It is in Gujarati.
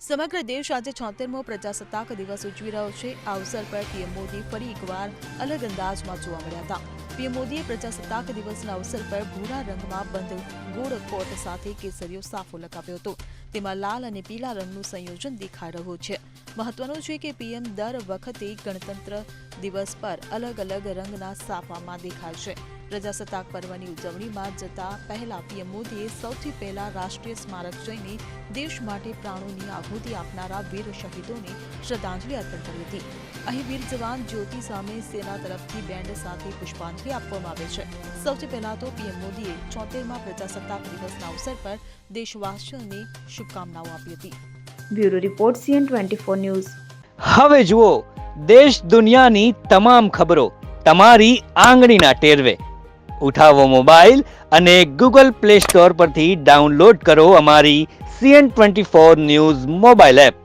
સમગ્ર દેશ આજે 76મો પ્રજાસત્તાક દિવસ ઉજવી રહ્યો છે। આ અવસર પર પીએમ મોદી ફરી એકવાર અલગ અંદાજમાં જોવા મળ્યા હતા। પીએમ મોદીએ પ્રજાસત્તાક દિવસના અવસર પર ભૂરા રંગમાં બંધ ગોળ કોટ સાથે કેસરીયો સાફો લગાવ્યો હતો। તેમાં લાલ અને પીળા રંગનું સંયોજન દેખાઈ રહ્યું છે। મહત્વનું છે કે પીએમ દર વખતે ગણતંત્ર દિવસ પર અલગ અલગ રંગના સાફામાં દેખાય છે। પ્રજાસત્તાક પર્વની ઉજવણીમાં જતા પહેલા પીએમ મોદીએ સૌથી પહેલા રાષ્ટ્રીય સ્મારક જઈને દેશ માટે પ્રાણોની આહુતિ આપનારા વીર શહીદોને શ્રદ્ધાંજલિ અર્પણ કરી હતી। અહીં વીર જવાન જ્યોતિ સામે સેના તરફથી બેન્ડ સાથે પુષ્પાંજલિ આપવામાં આવે છે। સૌથી પહેલા તો પીએમ મોદીએ 76મા પ્રજાસત્તાક દિવસના અવસર પર દેશવાસીઓને શુભકામનાઓ આપી હતી। Bureau report CN24 news. હવે જુઓ દેશ દુનિયાની તમામ ખબરો તમારી આંગળીના ટેરવે। ઉઠાવો મોબાઈલ અને ગૂગલ પ્લે સ્ટોર પરથી ડાઉનલોડ કરો અમારી CN24 ન્યૂઝ મોબાઈલ એપ।